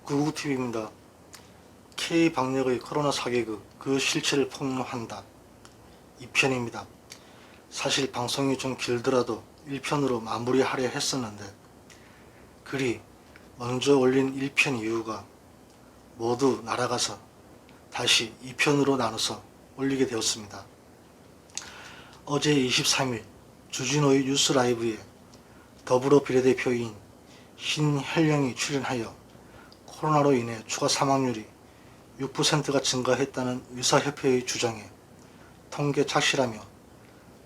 구구TV입니다. K방역의 코로나 사계극 그 실체를 폭로한다. 2편입니다. 사실 방송이 좀 길더라도 1편으로 마무리하려 했었는데 글이 먼저 올린 1편 이유가 모두 날아가서 다시 2편으로 나눠서 올리게 되었습니다. 어제 23일 주진호의 뉴스 라이브에 더불어 비례대표인 신현령이 출연하여 코로나로 인해 추가 사망률이 6%가 증가했다는 의사협회의 주장에 통계 착실하며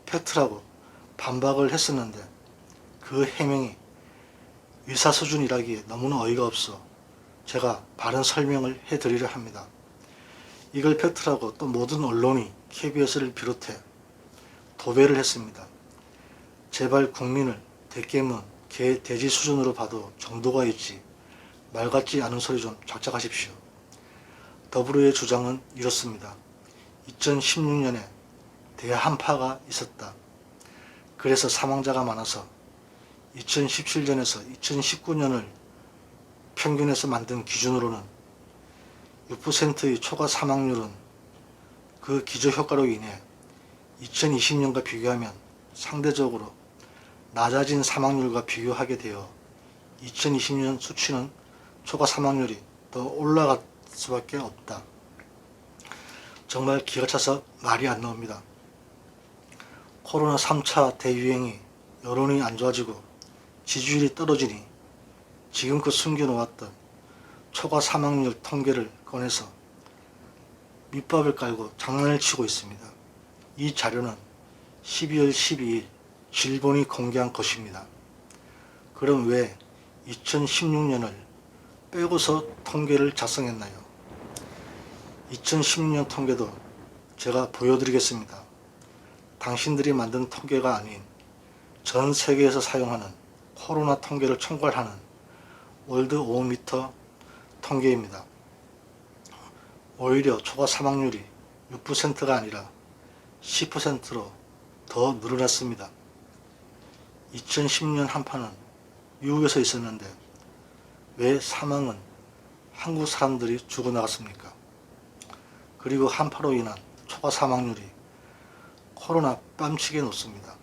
팩트라고 반박을 했었는데 그 해명이 의사 수준이라기에 너무나 어이가 없어 제가 바른 설명을 해드리려 합니다. 이걸 팩트라고 또 모든 언론이 KBS를 비롯해 도배를 했습니다. 제발 국민을 대깨문 개 돼지 수준으로 봐도 정도가 있지 말 같지 않은 소리 좀 작작하십시오. 더불어의 주장은 이렇습니다. 2016년에 대한파가 있었다. 그래서 사망자가 많아서 2017년에서 2019년을 평균해서 만든 기준으로는 6%의 초과 사망률은 그 기저효과로 인해 2020년과 비교하면 상대적으로 낮아진 사망률과 비교하게 되어 2020년 수치는 초과 사망률이 더 올라갈 수밖에 없다. 정말 기가 차서 말이 안 나옵니다. 코로나 3차 대유행이 여론이 안 좋아지고 지지율이 떨어지니 지금껏 숨겨놓았던 초과 사망률 통계를 꺼내서 밑밥을 깔고 장난을 치고 있습니다. 이 자료는 12월 12일 질본이 공개한 것입니다. 그럼 왜 2016년을 빼고서 통계를 작성했나요? 2016년 통계도 제가 보여드리겠습니다. 당신들이 만든 통계가 아닌 전 세계에서 사용하는 코로나 통계를 총괄하는 월드 오미터 통계입니다. 오히려 초과 사망률이 6%가 아니라 10%로 더 늘어났습니다. 2010년 한파는 미국에서 있었는데 왜 사망은 한국 사람들이 죽어나갔습니까? 그리고 한파로 인한 초과 사망률이 코로나 뺨치게 높습니다.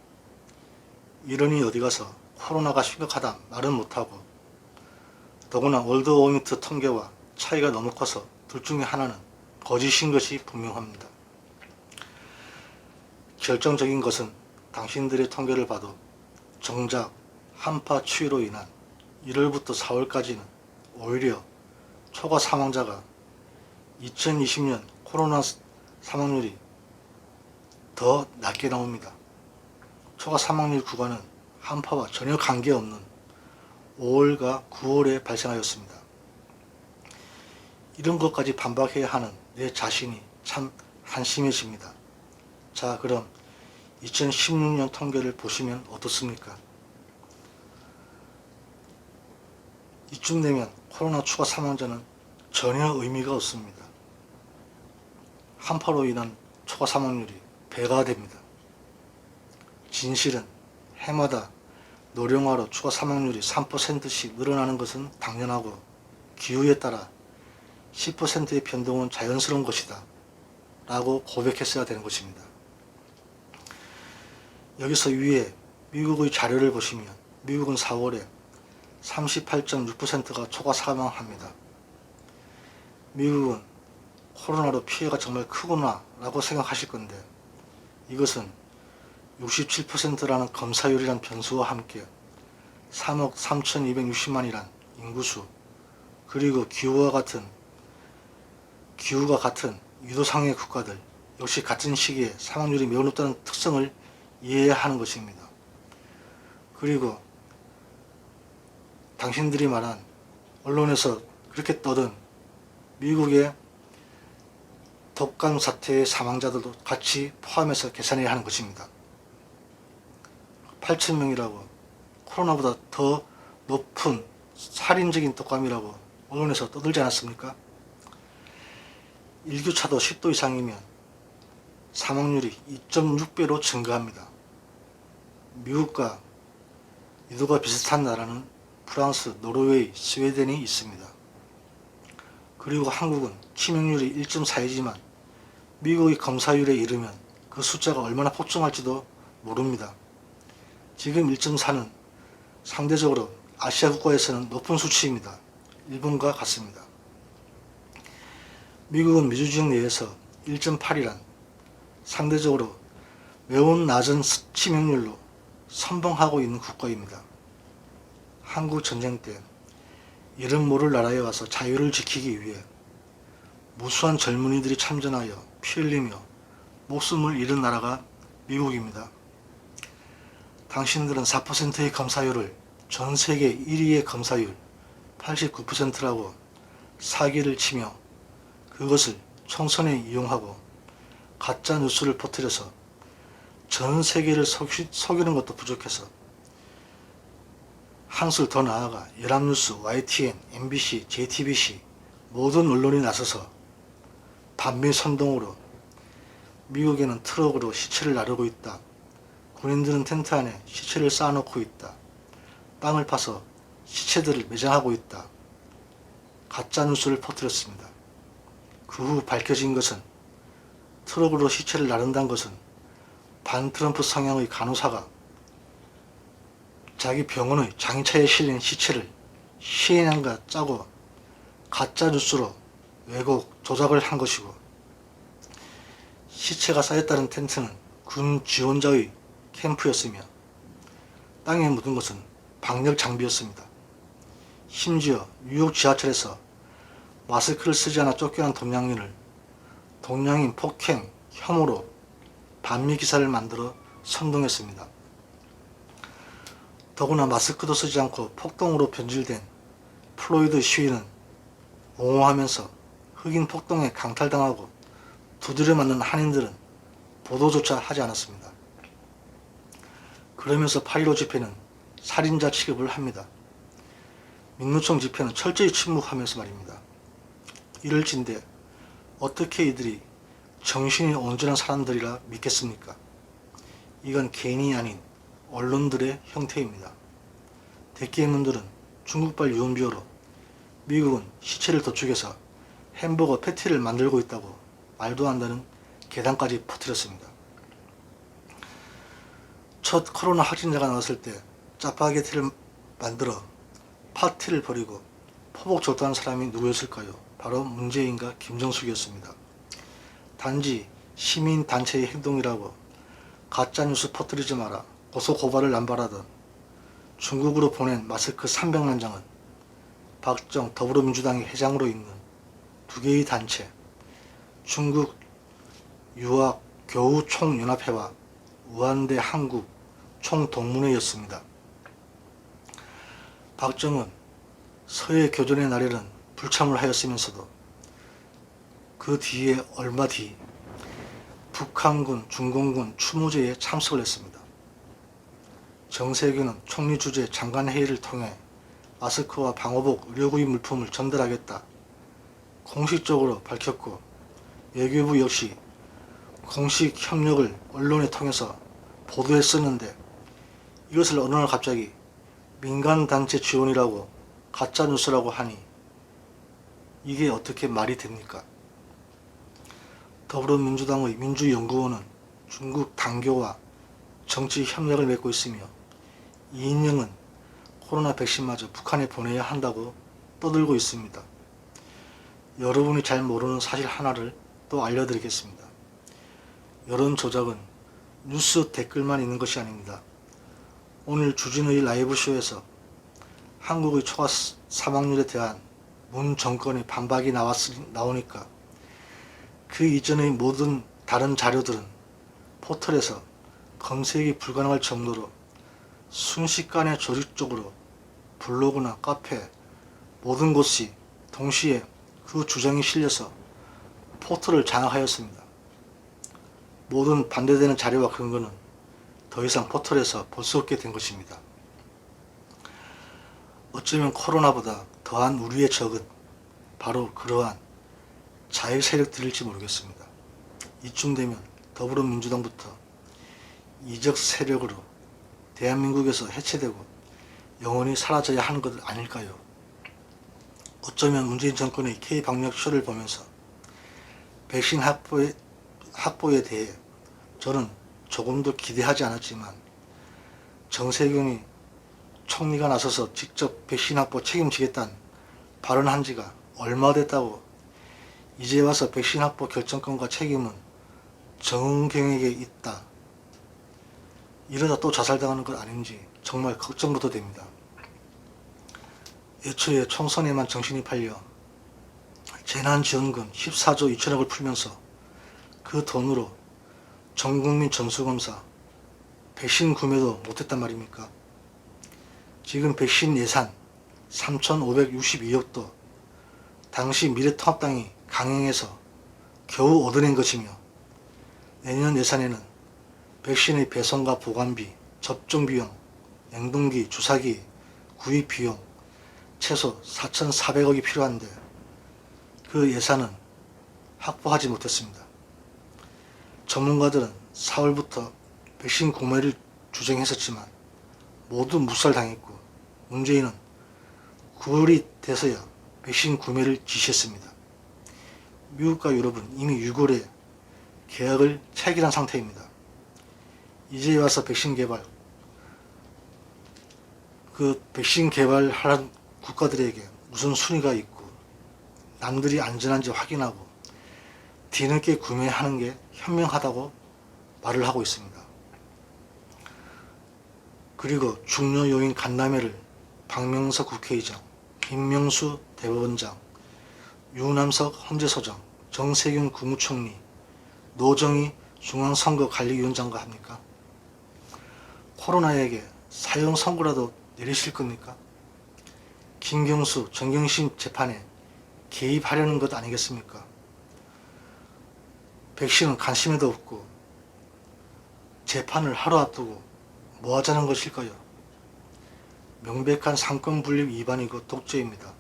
이러니 어디가서 코로나가 심각하다 말은 못하고 더구나 월드 오미터 통계와 차이가 너무 커서 둘 중에 하나는 거짓인 것이 분명합니다. 결정적인 것은 당신들의 통계를 봐도 정작 한파 추위로 인한 1월부터 4월까지는 오히려 초과 사망자가 2020년 코로나 사망률이 더 낮게 나옵니다. 초과 사망률 구간은 한파와 전혀 관계없는 5월과 9월에 발생하였습니다. 이런 것까지 반박해야 하는 내 자신이 참 한심해집니다. 자, 그럼 2016년 통계를 보시면 어떻습니까? 이쯤 되면 코로나 추가 사망자는 전혀 의미가 없습니다. 한파로 인한 초과 사망률이 배가 됩니다. 진실은 해마다 노령화로 추가 사망률이 3%씩 늘어나는 것은 당연하고 기후에 따라 10%의 변동은 자연스러운 것이다 라고 고백했어야 되는 것입니다. 여기서 위에 미국의 자료를 보시면 미국은 4월에 38.6%가 초과 사망합니다. 미국은 코로나로 피해가 정말 크구나 라고 생각하실 건데 이것은 67%라는 검사율이란 변수와 함께 3억 3,260만이란 인구수 그리고 기후가 같은 유도상의 국가들 역시 같은 시기에 사망률이 매우 높다는 특성을 이해해야 하는 것입니다. 그리고 당신들이 말한 언론에서 그렇게 떠든 미국의 독감 사태의 사망자들도 같이 포함해서 계산해야 하는 것입니다. 8,000명이라고 코로나보다 더 높은 살인적인 독감이라고 언론에서 떠들지 않았습니까? 일교차도 10도 이상이면 사망률이 2.6배로 증가합니다. 미국과 유도가 비슷한 나라는 프랑스, 노르웨이, 스웨덴이 있습니다. 그리고 한국은 치명률이 1.4이지만 미국의 검사율에 이르면 그 숫자가 얼마나 폭증할지도 모릅니다. 지금 1.4는 상대적으로 아시아 국가에서는 높은 수치입니다. 일본과 같습니다. 미국은 미주지역 내에서 1.8이란 상대적으로 매우 낮은 치명률로 선봉하고 있는 국가입니다. 한국 전쟁 때 이름 모를 나라에 와서 자유를 지키기 위해 무수한 젊은이들이 참전하여 피 흘리며 목숨을 잃은 나라가 미국입니다. 당신들은 4%의 검사율을 전 세계 1위의 검사율 89%라고 사기를 치며 그것을 총선에 이용하고 가짜 뉴스를 퍼뜨려서 전 세계를 속이는 것도 부족해서 한술 더 나아가 연합뉴스, YTN, MBC, JTBC 모든 언론이 나서서 반미 선동으로 미국에는 트럭으로 시체를 나르고 있다. 군인들은 텐트 안에 시체를 쌓아놓고 있다. 땅을 파서 시체들을 매장하고 있다. 가짜 뉴스를 퍼뜨렸습니다. 그 후 밝혀진 것은 트럭으로 시체를 나른다는 것은 반트럼프 성향의 간호사가 자기 병원의 장차에 실린 시체를 CNN과 짜고 가짜 뉴스로 왜곡, 조작을 한 것이고 시체가 쌓였다는 텐트는 군 지원자의 캠프였으며 땅에 묻은 것은 방역 장비였습니다. 심지어 뉴욕 지하철에서 마스크를 쓰지 않아 쫓겨난 동양인 폭행 혐오로 반미 기사를 만들어 선동했습니다. 더구나 마스크도 쓰지 않고 폭동으로 변질된 플로이드 시위는 옹호하면서 흑인 폭동에 강탈당하고 두드려 맞는 한인들은 보도조차 하지 않았습니다. 그러면서 8.15 집회는 살인자 취급을 합니다. 민노총 집회는 철저히 침묵하면서 말입니다. 이럴진데 어떻게 이들이 정신이 온전한 사람들이라 믿겠습니까? 이건 개인이 아닌 언론들의 형태입니다. 대기업들은 중국발 유언비어로 미국은 시체를 도축해서 햄버거 패티를 만들고 있다고 말도 안 되는 계단까지 퍼뜨렸습니다. 첫 코로나 확진자가 나왔을 때 짜파게티를 만들어 파티를 벌이고 포복절도한 사람이 누구였을까요? 바로 문재인과 김정숙이었습니다. 단지 시민단체의 행동이라고 가짜뉴스 퍼뜨리지 마라 고소고발을 남발하던 중국으로 보낸 마스크 300만 장은 박정 더불어민주당의 회장으로 있는 두 개의 단체 중국 유학 교우 총연합회와 우한대 한국 총동문회였습니다. 박정은 서해 교전의 날에는 불참을 하였으면서도 그 뒤에 얼마 뒤 북한군, 중공군 추모제에 참석을 했습니다. 정세균은 총리 주재 장관회의를 통해 마스크와 방호복, 의료구입 물품을 전달하겠다 공식적으로 밝혔고 외교부 역시 공식 협력을 언론에 통해서 보도했었는데 이것을 어느 날 갑자기 민간단체 지원이라고 가짜뉴스라고 하니 이게 어떻게 말이 됩니까? 더불어민주당의 민주연구원은 중국 당교와 정치 협력을 맺고 있으며 이인영은 코로나 백신마저 북한에 보내야 한다고 떠들고 있습니다. 여러분이 잘 모르는 사실 하나를 또 알려드리겠습니다. 여론 조작은 뉴스 댓글만 있는 것이 아닙니다. 오늘 주진우의 라이브쇼에서 한국의 초과 사망률에 대한 문 정권의 반박이 나오니까 그 이전의 모든 다른 자료들은 포털에서 검색이 불가능할 정도로 순식간에 조직적으로 블로그나 카페 모든 곳이 동시에 그 주장이 실려서 포털을 장악하였습니다. 모든 반대되는 자료와 근거는 더 이상 포털에서 볼 수 없게 된 것입니다. 어쩌면 코로나보다 더한 우리의 적은 바로 그러한 자유 세력들일지 모르겠습니다. 이쯤 되면 더불어민주당부터 이적 세력으로 대한민국에서 해체되고 영원히 사라져야 하는 것 아닐까요? 어쩌면 문재인 정권의 K-방역쇼를 보면서 백신 확보에 대해 저는 조금도 기대하지 않았지만 정세균이 총리가 나서서 직접 백신 확보 책임지겠다는 발언한 지가 얼마 됐다고 이제 와서 백신 확보 결정권과 책임은 정은경에게 있다. 이러다 또 자살당하는 것 아닌지 정말 걱정부터 됩니다. 애초에 총선에만 정신이 팔려 재난지원금 14조 2천억을 풀면서 그 돈으로 전국민 전수검사, 백신 구매도 못했단 말입니까? 지금 백신 예산 3,562억도 당시 미래통합당이 강행해서 겨우 얻어낸 것이며 내년 예산에는 백신의 배송과 보관비, 접종비용, 냉동기, 주사기, 구입비용 최소 4,400억이 필요한데 그 예산은 확보하지 못했습니다. 전문가들은 4월부터 백신 구매를 주장했었지만 모두 묵살당했고 문재인은 9월이 돼서야 백신 구매를 지시했습니다. 미국과 유럽은 이미 6월에 계약을 체결한 상태입니다. 이제 와서 백신 개발하는 국가들에게 무슨 순위가 있고 남들이 안전한지 확인하고 뒤늦게 구매하는 게 현명하다고 말을 하고 있습니다. 그리고 중요 요인 간담회를 박명석 국회의장, 김명수 대법원장, 유남석 헌재소장, 정세균 국무총리, 노정희 중앙선거관리위원장과 합니까? 코로나에게 사형 선고라도 내리실 겁니까? 김경수, 정경심 재판에 개입하려는 것 아니겠습니까? 백신은 관심에도 없고 재판을 하루 앞두고 뭐 하자는 것일까요? 명백한 상권분립 위반이고 독재입니다.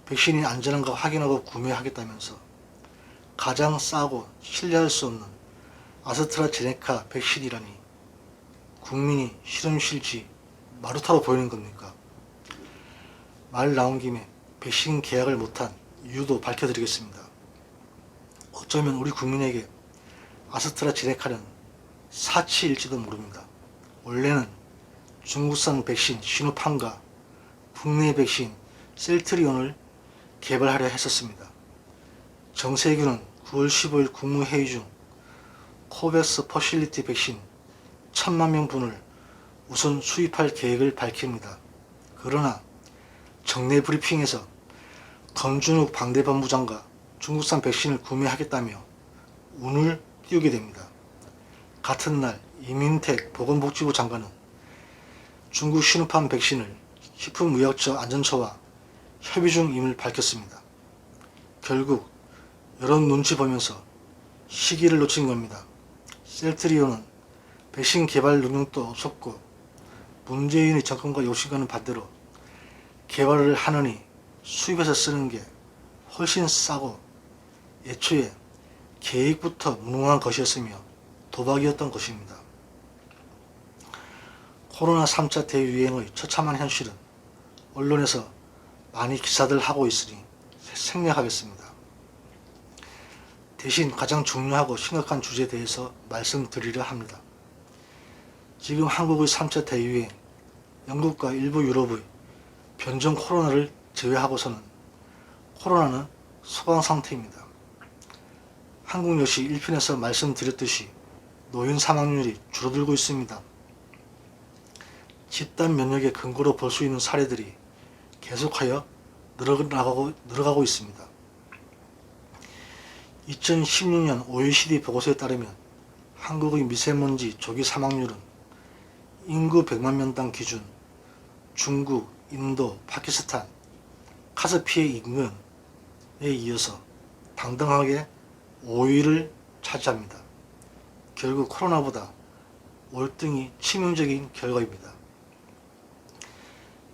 백신이 안전한가 확인하고 구매하겠다면서 가장 싸고 신뢰할 수 없는 아스트라제네카 백신이라니 국민이 실험실지 마루타로 보이는 겁니까? 말 나온 김에 백신 계약을 못한 이유도 밝혀드리겠습니다. 어쩌면 우리 국민에게 아스트라제네카는 사치일지도 모릅니다. 원래는 중국산 백신 시노팜과 국내 백신 셀트리온을 개발하려 했었습니다. 정세균은 9월 15일 국무회의 중 코백스 퍼실리티 백신 1,000만 명분을 우선 수입할 계획을 밝힙니다. 그러나 정례 브리핑에서 건준욱 방대본부장과 중국산 백신을 구매하겠다며 운을 띄우게 됩니다. 같은 날 이민택 보건복지부 장관은 중국 시노팜 백신을 식품의약처 안전처와 협의 중임을 밝혔습니다. 결국 여론 눈치 보면서 시기를 놓친 겁니다. 셀트리온은 백신 개발 능력도 없었고 문재인의 정권과 요식과는 반대로 개발을 하느니 수입해서 쓰는 게 훨씬 싸고 애초에 계획부터 무능한 것이었으며 도박이었던 것입니다. 코로나 3차 대유행의 처참한 현실은 언론에서 많이 기사들 하고 있으니 생략하겠습니다. 대신 가장 중요하고 심각한 주제에 대해서 말씀드리려 합니다. 지금 한국의 3차 대유행, 영국과 일부 유럽의 변종 코로나를 제외하고서는 코로나는 소강 상태입니다. 한국 역시 1편에서 말씀드렸듯이 노인 사망률이 줄어들고 있습니다. 집단 면역의 근거로 볼 수 있는 사례들이 계속하여 늘어가고 있습니다. 2016년 OECD 보고서에 따르면 한국의 미세먼지 조기 사망률은 인구 100만 명당 기준 중국, 인도, 파키스탄, 카스피의 인근에 이어서 당당하게 5위를 차지합니다. 결국 코로나보다 월등히 치명적인 결과입니다.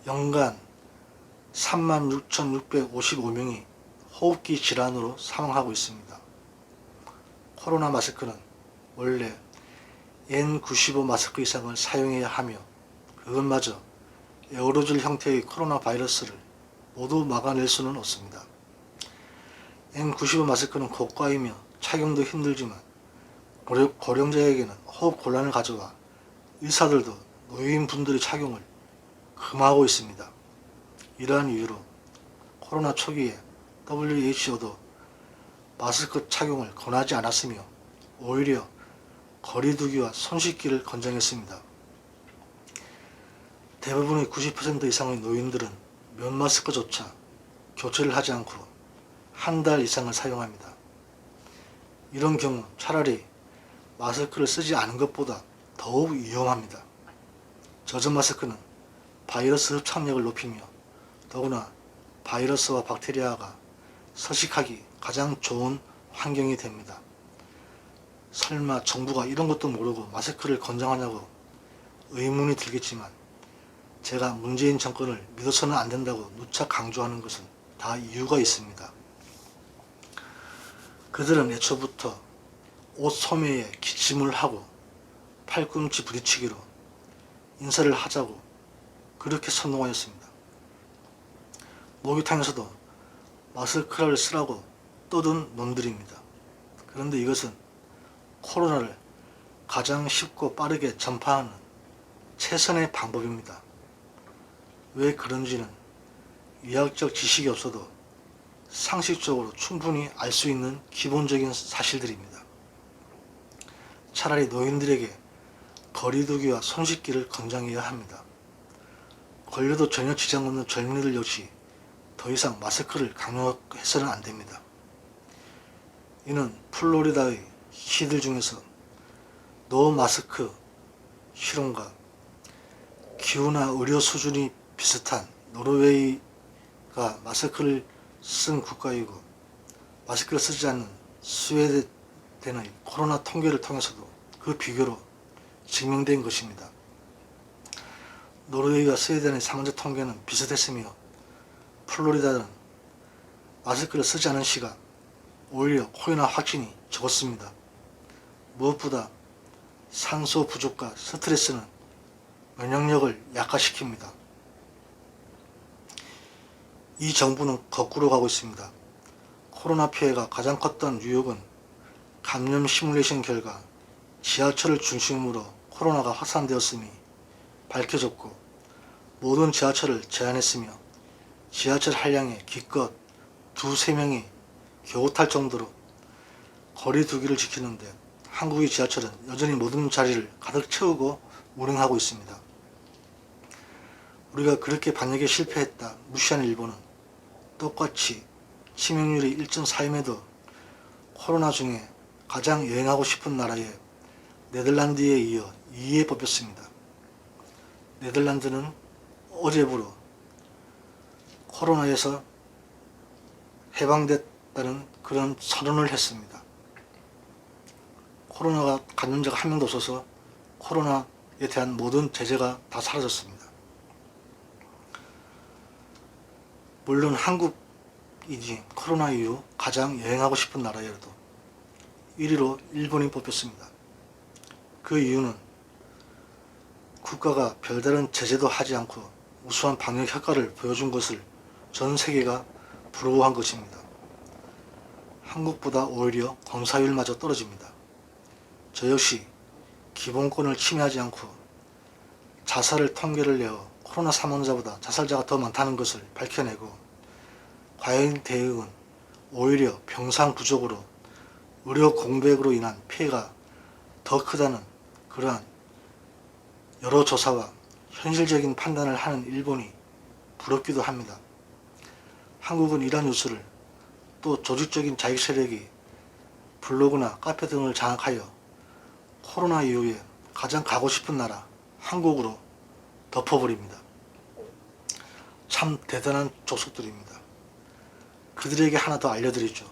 연간 36,655명이 호흡기 질환으로 사망하고 있습니다. 코로나 마스크는 원래 N95 마스크 이상을 사용해야 하며 그것마저 에어로졸 형태의 코로나 바이러스를 모두 막아낼 수는 없습니다. N95 마스크는 고가이며 착용도 힘들지만 고령자에게는 호흡 곤란을 가져와 의사들도 노인분들의 착용을 금하고 있습니다. 이러한 이유로 코로나 초기에 WHO도 마스크 착용을 권하지 않았으며 오히려 거리두기와 손씻기를 권장했습니다. 대부분의 90% 이상의 노인들은 면 마스크조차 교체를 하지 않고 한 달 이상을 사용합니다. 이런 경우 차라리 마스크를 쓰지 않은 것보다 더욱 위험합니다. 젖은 마스크는 바이러스 흡착력을 높이며 더구나 바이러스와 박테리아가 서식하기 가장 좋은 환경이 됩니다. 설마 정부가 이런 것도 모르고 마스크를 권장하냐고 의문이 들겠지만 제가 문재인 정권을 믿어서는 안 된다고 누차 강조하는 것은 다 이유가 있습니다. 그들은 애초부터 옷 소매에 기침을 하고 팔꿈치 부딪히기로 인사를 하자고 그렇게 선동하였습니다. 목욕탕에서도 마스크를 쓰라고 떠든 놈들입니다. 그런데 이것은 코로나를 가장 쉽고 빠르게 전파하는 최선의 방법입니다. 왜 그런지는 의학적 지식이 없어도 상식적으로 충분히 알 수 있는 기본적인 사실들입니다. 차라리 노인들에게 거리두기와 손씻기를 권장해야 합니다. 걸려도 전혀 지장 없는 젊은이들 역시 더 이상 마스크를 강요해서는 안 됩니다. 이는 플로리다의 시들 중에서 노 마스크 실험과 기후나 의료 수준이 비슷한 노르웨이가 마스크를 쓴 국가이고 마스크를 쓰지 않는 스웨덴의 코로나 통계를 통해서도 그 비교로 증명된 것입니다. 노르웨이와 스웨덴의 사망자 통계는 비슷했으며 플로리다는 마스크를 쓰지 않은 시가 오히려 코로나 확진이 적었습니다. 무엇보다 산소 부족과 스트레스는 면역력을 약화시킵니다. 이 정부는 거꾸로 가고 있습니다. 코로나 피해가 가장 컸던 뉴욕은 감염 시뮬레이션 결과 지하철을 중심으로 코로나가 확산되었음이 밝혀졌고 모든 지하철을 제한했으며 지하철 한량에 기껏 2~3명이 겨우 탈 정도로 거리두기를 지키는데 한국의 지하철은 여전히 모든 자리를 가득 채우고 운행하고 있습니다. 우리가 그렇게 방역에 실패했다 무시한 일본은 똑같이 치명률이 1.4임에도 코로나 중에 가장 여행하고 싶은 나라에 네덜란드에 이어 2위에 뽑혔습니다. 네덜란드는 어제부로 코로나에서 해방됐다는 그런 선언을 했습니다. 코로나가 감염자가 한 명도 없어서 코로나에 대한 모든 제재가 다 사라졌습니다. 물론 한국이지 코로나 이후 가장 여행하고 싶은 나라여도 1위로 일본이 뽑혔습니다. 그 이유는 국가가 별다른 제재도 하지 않고 우수한 방역 효과를 보여준 것을 전 세계가 부러워한 것입니다. 한국보다 오히려 검사율마저 떨어집니다. 저 역시 기본권을 침해하지 않고 자살을 통계를 내어 코로나 사망자보다 자살자가 더 많다는 것을 밝혀내고 과잉 대응은 오히려 병상 부족으로 의료 공백으로 인한 피해가 더 크다는 그러한 여러 조사와 현실적인 판단을 하는 일본이 부럽기도 합니다. 한국은 이러한 뉴스를 또 조직적인 자익 세력이 블로그나 카페 등을 장악하여 코로나 이후에 가장 가고 싶은 나라 한국으로 덮어버립니다. 참 대단한 족속들입니다. 그들에게 하나 더 알려드리죠.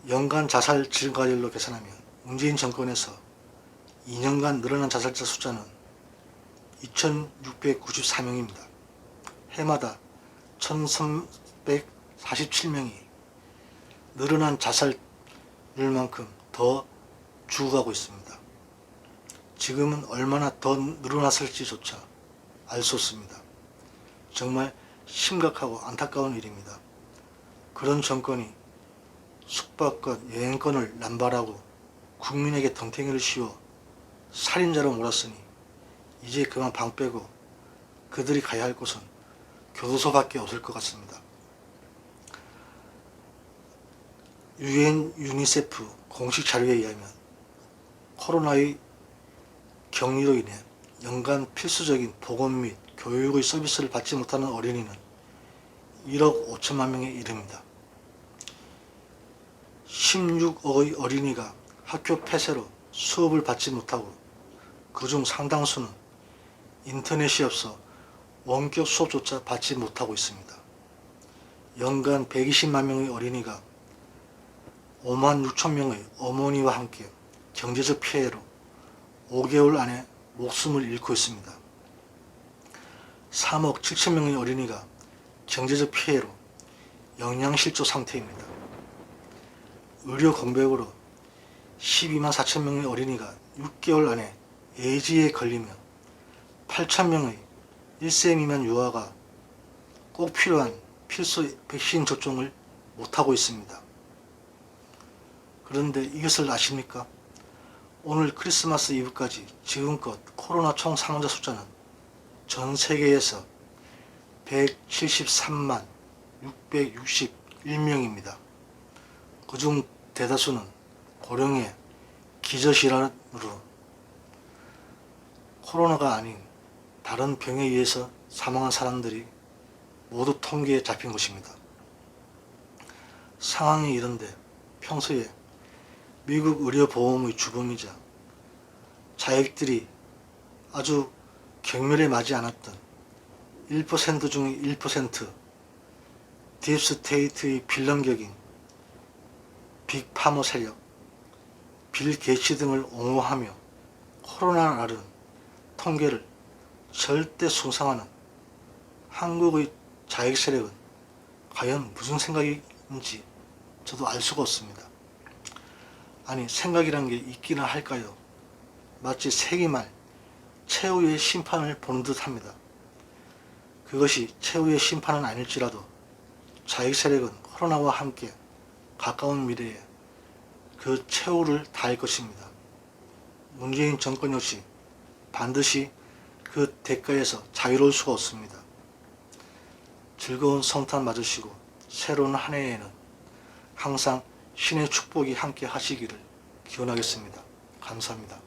연간 자살 증가율로 계산하면 문재인 정권에서 2년간 늘어난 자살자 숫자는 2,694명입니다. 해마다 1,347명이 늘어난 자살률만큼 더 죽어가고 있습니다. 지금은 얼마나 더 늘어났을지조차 알 수 없습니다. 정말 심각하고 안타까운 일입니다. 그런 정권이 숙박권, 여행권을 남발하고 국민에게 덤탱이를 씌워 살인자로 몰았으니 이제 그만 방 빼고 그들이 가야 할 곳은 교도소밖에 없을 것 같습니다. 유엔 유니세프 공식 자료에 의하면 코로나의 격리로 인해 연간 필수적인 보건 및 교육의 서비스를 받지 못하는 어린이는 1억 5천만 명에 이릅니다. 16억의 어린이가 학교 폐쇄로 수업을 받지 못하고 그중 상당수는 인터넷이 없어 원격 수업조차 받지 못하고 있습니다. 연간 120만 명의 어린이가 5만 6천 명의 어머니와 함께 경제적 피해로 5개월 안에 목숨을 잃고 있습니다. 3억 7천 명의 어린이가 경제적 피해로 영양실조 상태입니다. 의료 공백으로 12만 4천 명의 어린이가 6개월 안에 에이즈에 걸리며 8천 명의 1세 미만 유아가 꼭 필요한 필수 백신 접종을 못하고 있습니다. 그런데 이것을 아십니까? 오늘 크리스마스 이브까지 지금껏 코로나 총 사망자 숫자는 전 세계에서 173만 661명입니다. 그중 대다수는 고령의 기저질환으로 코로나가 아닌 다른 병에 의해서 사망한 사람들이 모두 통계에 잡힌 것입니다. 상황이 이런데 평소에 미국 의료보험의 주범이자 자익들이 아주 경멸에 맞지 않았던 1% 중의 1% 딥스테이트의 빌런격인 빅파머 세력, 빌 게이츠 등을 옹호하며 코로나를 앓은 통계를 절대 숭상하는 한국의 자익 세력은 과연 무슨 생각인지 저도 알 수가 없습니다. 아니, 생각이란 게 있기나 할까요? 마치 세기말 최후의 심판을 보는 듯 합니다. 그것이 최후의 심판은 아닐지라도 자익 세력은 코로나와 함께 가까운 미래에 그 최후를 다할 것입니다. 문재인 정권 역시 반드시 그 대가에서 자유로울 수가 없습니다. 즐거운 성탄 맞으시고 새로운 한 해에는 항상 신의 축복이 함께 하시기를 기원하겠습니다. 감사합니다.